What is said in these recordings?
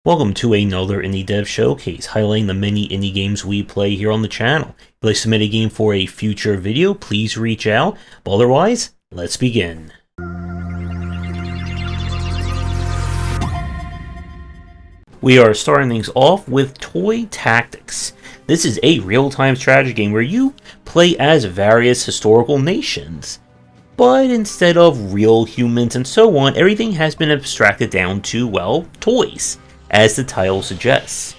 Welcome to another Indie Dev Showcase, highlighting the many indie games we play here on the channel. If you'd like to submit a game for a future video, please reach out. But otherwise, let's begin. We are starting things off with Toy Tactics. This is a real-time strategy game where you play as various historical nations. But instead of real humans and so on, everything has been abstracted down to, well, toys, as the title suggests.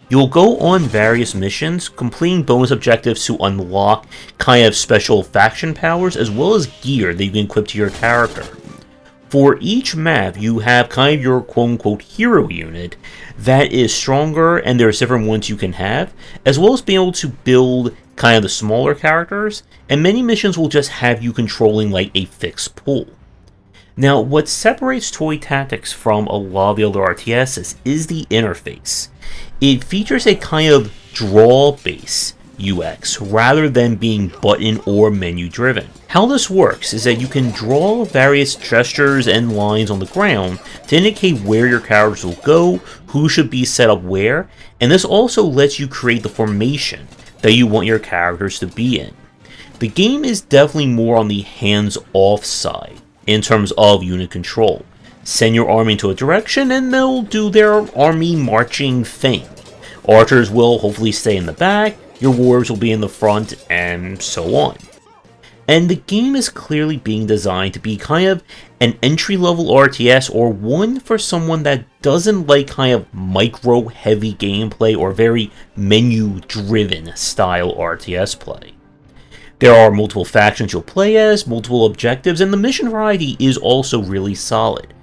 You'll go on various missions, completing bonus objectives to unlock kind of special faction powers, as well as gear that you can equip to your character. For each map, you have kind of your quote-unquote hero unit that is stronger, and there's different ones you can have, as well as being able to build kind of the smaller characters, and many missions will just have you controlling like a fixed pool. Now, what separates Toy Tactics from a lot of the other RTSs is the interface. It features a kind of draw-based UX rather than being button or menu driven. How this works is that you can draw various gestures and lines on the ground to indicate where your characters will go, who should be set up where, and this also lets you create the formation that you want your characters to be in. The game is definitely more on the hands-off side in terms of unit control. Send your army into a direction and they'll do their army marching thing. Archers will hopefully stay in the back, your warriors will be in the front, and so on. And the game is clearly being designed to be kind of an entry-level RTS, or one for someone that doesn't like kind of micro-heavy gameplay or very menu-driven style RTS play. There are multiple factions you'll play as, multiple objectives, and the mission variety is also really solid.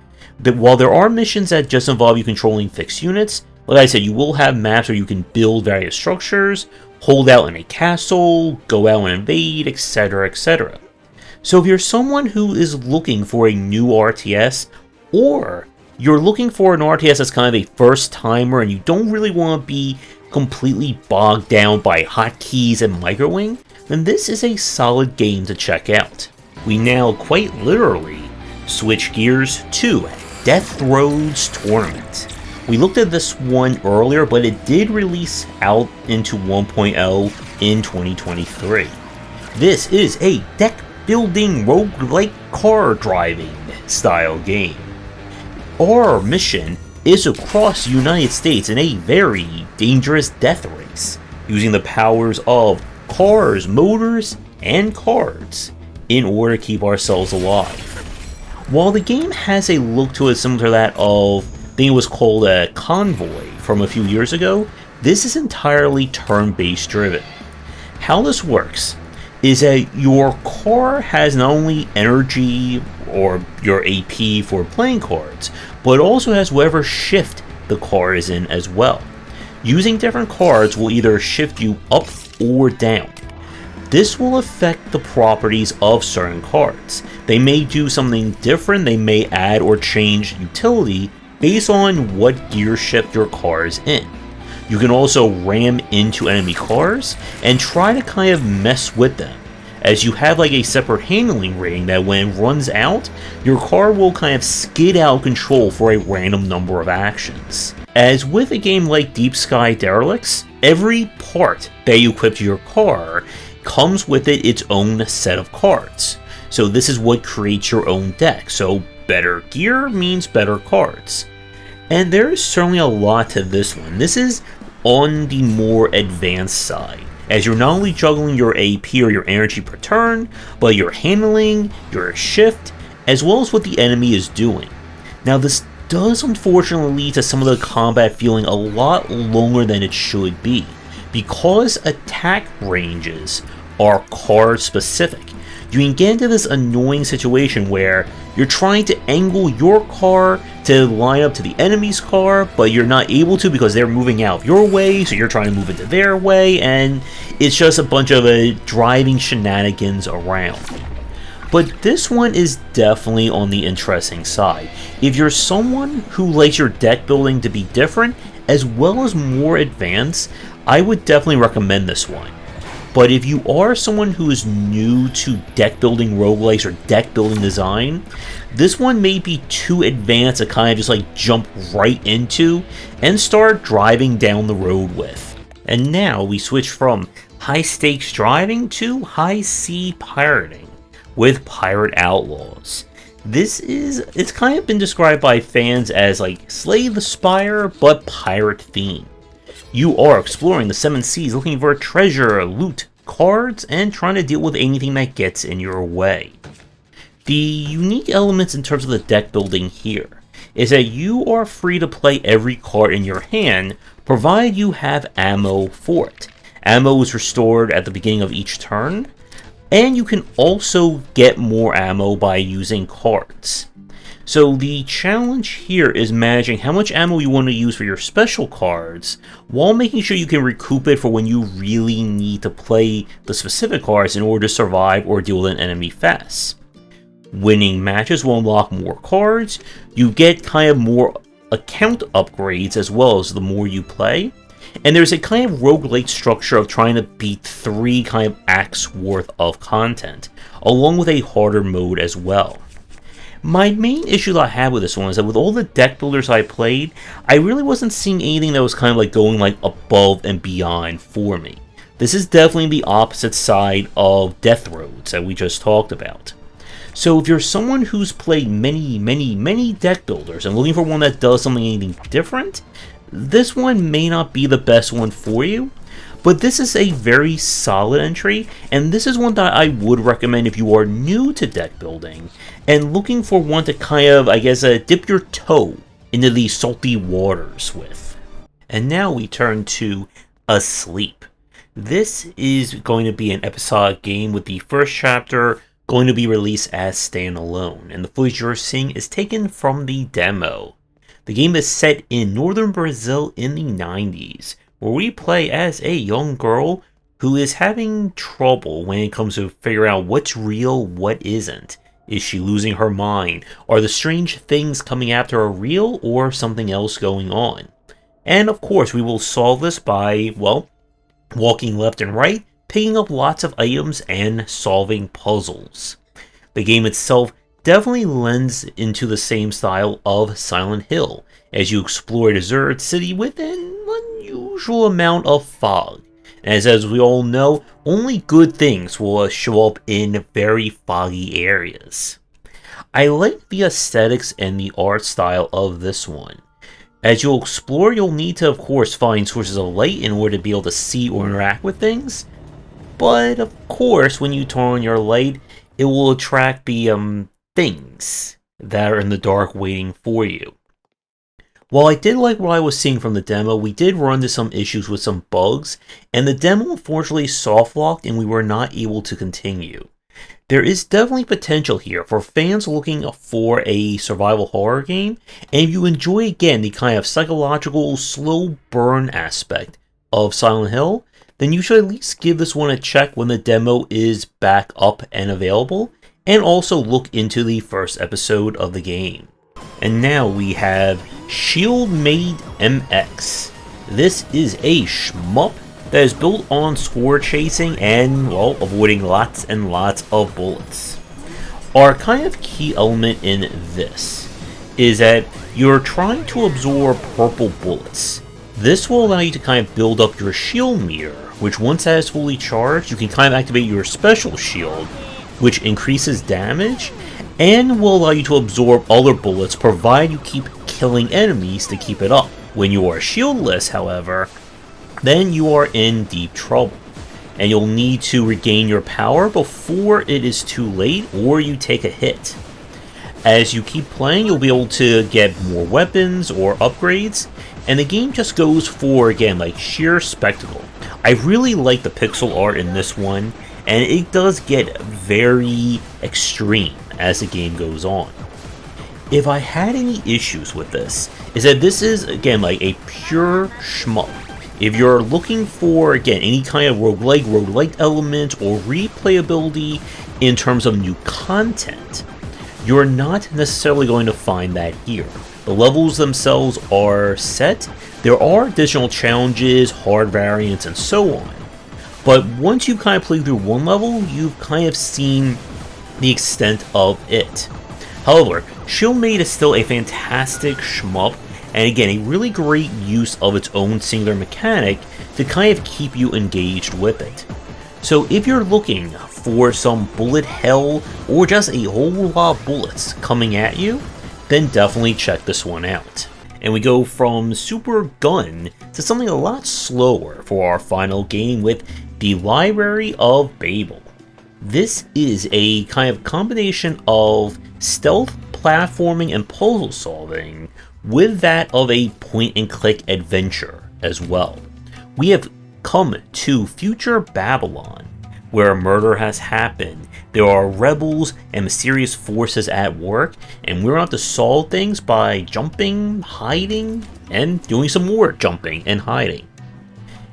While there are missions that just involve you controlling fixed units, like I said, you will have maps where you can build various structures, hold out in a castle, go out and invade, etc, etc. So if you're someone who is looking for a new RTS, or you're looking for an RTS that's kind of a first timer and you don't really want to be completely bogged down by hotkeys and microwing, then this is a solid game to check out. We now quite literally switch gears to Death Throes Tournament. We looked at this one earlier, but it did release out into 1.0 in 2023. This is a deck building roguelike car driving style game. Our mission is across the United States in a very dangerous death race, using the powers of cars, motors, and cards in order to keep ourselves alive. While the game has a look to it similar to that of, I think it was called a Convoy from a few years ago, this is entirely turn-based driven. How this works is that your car has not only energy or your AP for playing cards, but it also has whatever shift the car is in as well. Using different cards will either shift you up or down. This will affect the properties of certain cards. They may do something different, they may add or change utility based on what gear shift your car is in. You can also ram into enemy cars and try to kind of mess with them, as you have like a separate handling rating that when it runs out, your car will kind of skid out of control for a random number of actions. As with a game like Deep Sky Derelicts, every part that you equip to your car comes with it its own set of cards. So this is what creates your own deck. So better gear means better cards. And there is certainly a lot to this one. This is on the more advanced side, as you're not only juggling your AP or your energy per turn, but your handling, your shift, as well as what the enemy is doing. Now this does unfortunately lead to some of the combat feeling a lot longer than it should be, because attack ranges are card specific. You can get into this annoying situation where you're trying to angle your car to line up to the enemy's car, but you're not able to because they're moving out of your way, so you're trying to move into their way, and it's just a bunch of driving shenanigans around. But this one is definitely on the interesting side. If you're someone who likes your deck building to be different, as well as more advanced, I would definitely recommend this one. But if you are someone who is new to deck building roguelikes or deck building design, this one may be too advanced to kind of just like jump right into and start driving down the road with. And now we switch from high stakes driving to high sea pirating with Pirate Outlaws. It's kind of been described by fans as like Slay the Spire, but pirate theme. You are exploring the seven seas looking for treasure, loot, cards, and trying to deal with anything that gets in your way. The unique elements in terms of the deck building here is that you are free to play every card in your hand, provided you have ammo for it. Ammo is restored at the beginning of each turn, and you can also get more ammo by using cards. So the challenge here is managing how much ammo you want to use for your special cards, while making sure you can recoup it for when you really need to play the specific cards in order to survive or deal with an enemy fast. Winning matches will unlock more cards, you get kind of more account upgrades as well as the more you play, and there's a kind of roguelike structure of trying to beat 3 kind of acts worth of content, along with a harder mode as well. My main issue that I had with this one is that with all the deck builders I played, I really wasn't seeing anything that was kind of like going like above and beyond for me. This is definitely the opposite side of Death Roads that we just talked about. So if you're someone who's played many deck builders and looking for one that does anything different, this one may not be the best one for you. But this is a very solid entry, and this is one that I would recommend if you are new to deck building and looking for one to kind of, I guess, dip your toe into the salty waters with. And now we turn to Asleep. This is going to be an episodic game with the first chapter going to be released as standalone, and the footage you're seeing is taken from the demo. The game is set in northern Brazil in the 90s, where we play as a young girl who is having trouble when it comes to figure out what's real, what isn't. Is she losing her mind? Are the strange things coming after her real, or something else going on? And of course, we will solve this by, well, walking left and right, picking up lots of items, and solving puzzles. The game itself definitely lends into the same style of Silent Hill, as you explore a deserted city with an unusual amount of fog. As we all know, only good things will show up in very foggy areas. I like the aesthetics and the art style of this one. As you'll explore, you'll need to, of course, find sources of light in order to be able to see or interact with things. But, of course, when you turn on your light, it will attract the, things that are in the dark waiting for you. While I did like what I was seeing from the demo, we did run into some issues with some bugs, and the demo unfortunately soft-locked and we were not able to continue. There is definitely potential here for fans looking for a survival horror game, and if you enjoy again the kind of psychological slow burn aspect of Silent Hill, then you should at least give this one a check when the demo is back up and available, and also look into the first episode of the game. And now we have Schildmaid MX. This is a shmup that is built on score chasing and, well, avoiding lots and lots of bullets. Our kind of key element in this is that you're trying to absorb purple bullets. This will allow you to kind of build up your shield meter, which once that is fully charged, you can kind of activate your special shield, which increases damage, and will allow you to absorb other bullets provided you keep killing enemies to keep it up. When you are shieldless, however, then you are in deep trouble, and you'll need to regain your power before it is too late or you take a hit. As you keep playing, you'll be able to get more weapons or upgrades, and the game just goes for, again, like sheer spectacle. I really like the pixel art in this one, and it does get very extreme as the game goes on. If I had any issues with this, is that this is, again, like a pure shmup. If you're looking for, again, any kind of roguelike element, or replayability in terms of new content, you're not necessarily going to find that here. The levels themselves are set, there are additional challenges, hard variants, and so on. But once you've kind of played through one level, you've kind of seen the extent of it. However, Schildmaid is still a fantastic shmup, and again, a really great use of its own singular mechanic to kind of keep you engaged with it. So if you're looking for some bullet hell, or just a whole lot of bullets coming at you, then definitely check this one out. And we go from super gun to something a lot slower for our final game with the Library of Babel. This is a kind of combination of stealth, platforming, and puzzle solving with that of a point-and-click adventure as well. We have come to future Babylon, where a murder has happened. There are rebels and mysterious forces at work, and we're going to have to solve things by jumping, hiding, and doing some more jumping and hiding.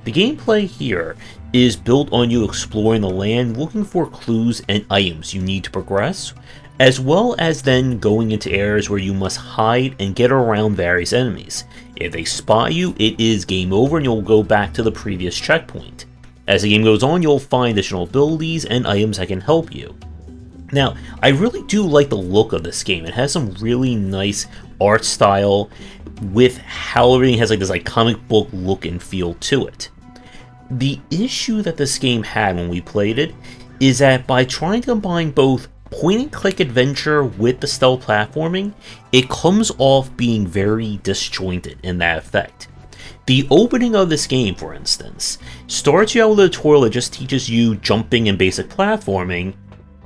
The gameplay here is built on you exploring the land, looking for clues and items you need to progress, as well as then going into areas where you must hide and get around various enemies. If they spot you, it is game over and you'll go back to the previous checkpoint. As the game goes on, you'll find additional abilities and items that can help you. Now, I really do like the look of this game. It has some really nice art style with how everything has like this comic book look and feel to it. The issue that this game had when we played it is that by trying to combine both point-and-click adventure with the stealth platforming, it comes off being very disjointed in that effect. The opening of this game, for instance, starts you out with a tutorial that just teaches you jumping and basic platforming,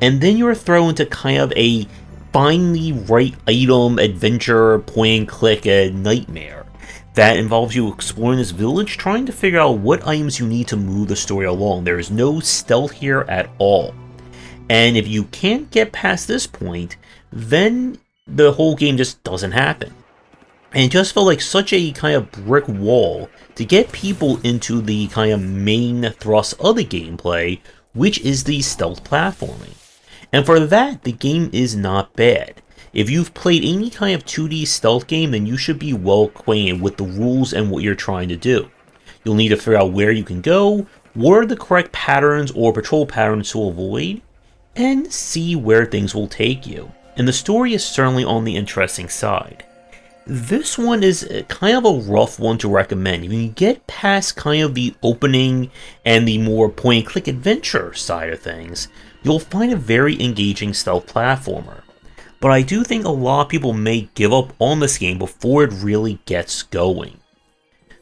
and then you're thrown into kind of a find the right item adventure point-and-click nightmare that involves you exploring this village, trying to figure out what items you need to move the story along. There is no stealth here at all. And if you can't get past this point, then the whole game just doesn't happen. And it just felt like such a kind of brick wall to get people into the kind of main thrust of the gameplay, which is the stealth platforming. And for that, the game is not bad. If you've played any kind of 2D stealth game, then you should be well acquainted with the rules and what you're trying to do. You'll need to figure out where you can go, what are the correct patterns or patrol patterns to avoid, and see where things will take you. And the story is certainly on the interesting side. This one is kind of a rough one to recommend. If you get past kind of the opening and the more point-and-click adventure side of things, you'll find a very engaging stealth platformer. But I do think a lot of people may give up on this game before it really gets going.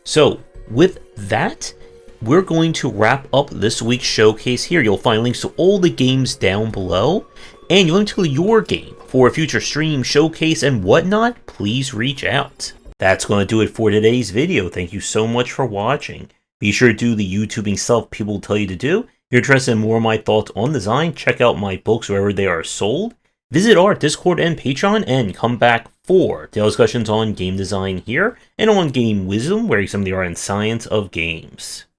So, with that, we're going to wrap up this week's showcase here. You'll find links to all the games down below, and you'll link to your game for a future stream, showcase, and whatnot. Please reach out. That's going to do it for today's video. Thank you so much for watching. Be sure to do the YouTubing stuff people tell you to do. If you're interested in more of my thoughts on design, check out my books wherever they are sold. Visit our Discord and Patreon, and come back for daily discussions on game design here, and on game wisdom, where you some of the art and science of games.